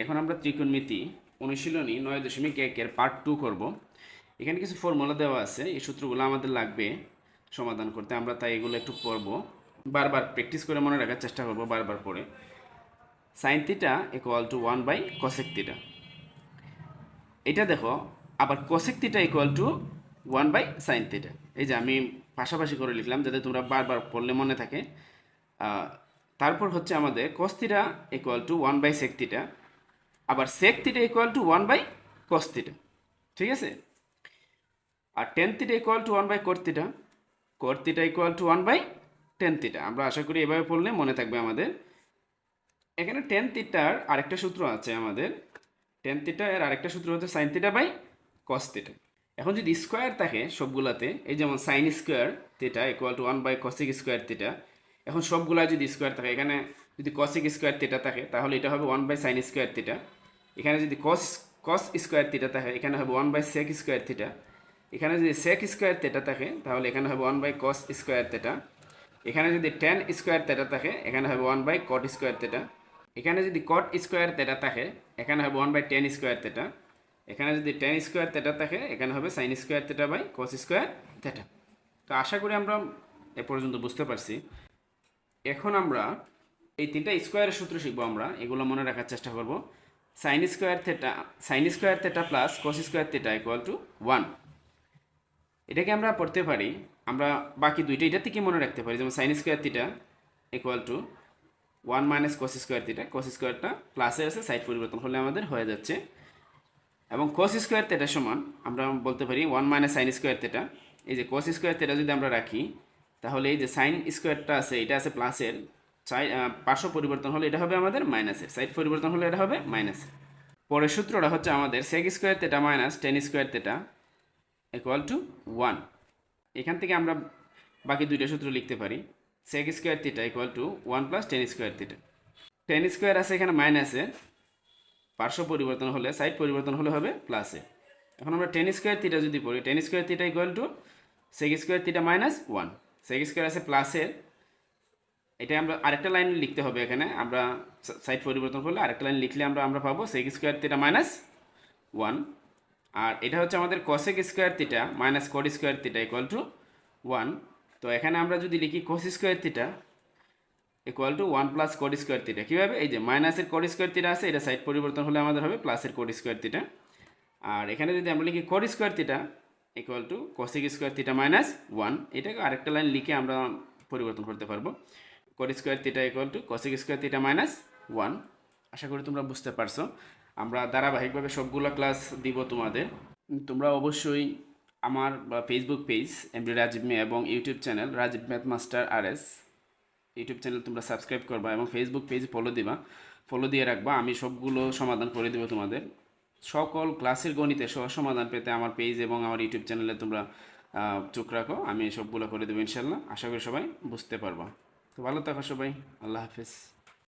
এখন আমরা ত্রিকোণমিতি অনুশীলনী 9.1 পার্ট 2 করব। এখানে কিছু ফর্মুলা দেওয়া আছে, এই সূত্রগুলো আমাদের লাগবে সমাধান করতে। আমরা তাই এগুলো একটু পড়ব, বারবার প্র্যাকটিস করে মনে রাখার চেষ্টা করব, বারবার পড়ে। Sine theta equal to 1/cosec theta. এটা দেখো, আবার cosec theta equal two 1/sin theta. এই যে আমি পাশাপাশি করে লিখলাম যাতে তোমরা বারবার পড়লে মনে থাকে। তারপর হচ্ছে আমাদের cos theta equal two 1/sec theta, আবার sec theta equal two 1/cos theta. ঠিক আছে? আর tan theta equal two 1/cot theta, cot theta equal two 1/tan theta. আমরা আশা করি এভাবে পড়লে মনে থাকবে আমাদের। এখানে tan থিটার আরেকটা সূত্র আছে আমাদের। tan থিটা এর আরেকটা সূত্র হচ্ছে sin theta by cos theta. এখন যদি স্কোয়ার থাকে সবগুলাতে, এই যেমন sin square theta equal to 1/cosec square theta. এখন সবগুলা যদি স্কোয়ার থাকে, এখানে যদি cosec স্কোয়ার থিটা থাকে তাহলে এটা হবে 1/sin স্কোয়ার থিটা। এখানে যদি cos স্কোয়ার থিটা থাকে এখানে হবে 1/sec স্কোয়ার থিটা। এখানে যদি sec স্কোয়ার থিটা থাকে তাহলে এখানে হবে 1/cos স্কোয়ার থিটা। এখানে যদি tan স্কোয়ার থিটা থাকে এখানে হবে 1/cot স্কোয়ার থিটা। এখানে যদি cot স্কোয়ার থিটা থাকে এখানে হবে 1/tan স্কোয়ার থিটা। এখানে যদি tan স্কোয়ার থিটা থাকে এখানে হবে sin square theta by cos square theta. তো আশা করি আমরা এ পর্যন্ত বুঝতে পারছি। এখন আমরা এই তিনটা স্কোয়ারের সূত্র শিখবো। আমরা এগুলো মনে রাখার চেষ্টা করব। sin square theta plus cos square theta equal two 1। এটাকে আমরা পড়তে পারি, আমরা বাকি দুইটা এটা থেকে মনে রাখতে পারি। যেমন sin square theta equal two 1 minus cos square theta, cos স্কোয়ারটা প্লাসে আছে, সাইড পরিবর্তন হলে আমাদের হয়ে যাচ্ছে। এবং cos স্কোয়ার থিটা সমান আমরা বলতে পারি 1 মাইনাস sin স্কোয়ার থিটা। এই যে cos স্কোয়ার থিটা যদি আমরা রাখি তাহলে এই যে sin স্কোয়ারটা আছে এটা আছে প্লাসের, পার্শ্ব পরিবর্তন হলে এটা হবে আমাদের মাইনাসের, সাইড পরিবর্তন হলে এটা হবে মাইনাসের। পরের সূত্রটা হচ্ছে আমাদের sec square theta minus tan square theta equal two 1। এখান থেকে আমরা বাকি দুইটা সূত্র লিখতে পারি। sec square theta equal two 1 plus tan square theta. tan square আছে এখানে মাইনাসে, পার্শ্ব পরিবর্তন হলে সাইড পরিবর্তন হলে হবে প্লাসে। এখন আমরা tan স্কোয়ার থিটা যদি পড়ি, tan square theta equal two sec square theta minus 1। sec square আছে প্লাসের, এটা আমরা আরেকটা লাইন লিখতে হবে। এখানে আমরা সাইড পরিবর্তন করলে আরেকটা লাইন লিখলে আমরা পাবো sec স্কোয়ার থিটা মাইনাস 1। আর এটা হচ্ছে আমাদের cosec square theta minus cot square theta equal two 1। তো এখানে আমরা যদি লিখি cos square theta equal two 1 plus cot square theta. কীভাবে? এই যে মাইনাসের cot স্কোয়ার থিটা আছে, এটা সাইড পরিবর্তন হলে আমাদের হবে প্লাসের cot স্কোয়ার থিটা। আর এখানে যদি আমরা লিখি cot square theta equal two cosec square theta minus 1, এটাকে আরেকটা লাইন লিখে আমরা পরিবর্তন করতে পারবো। cot square theta equal two cosec square theta minus 1। আশা করি তোমরা বুঝতে পারছো। আমরা ধারাবাহিকভাবে সবগুলো ক্লাস দিব তোমাদের। তোমরা অবশ্যই আমার ফেসবুক পেজ এমডি রাজীব মে এবং YouTube channel Rajib math master RS YouTube channel তোমরা সাবস্ক্রাইব করবা এবং ফেসবুক পেজ ফলো দিয়ে রাখবা। আমি সবগুলো সমাধান করে দেবো তোমাদের। সকল ক্লাসের গণিতে সহজ সমাধান পেতে আমার পেজ এবং আমার ইউটিউব চ্যানেলে তোমরা চোখ রাখো, আমি সবগুলো করে দেবো ইনশাল্লাহ। আশা করি সবাই বুঝতে পারবা। তো ভালো থাকো সবাই, আল্লাহ হাফেজ।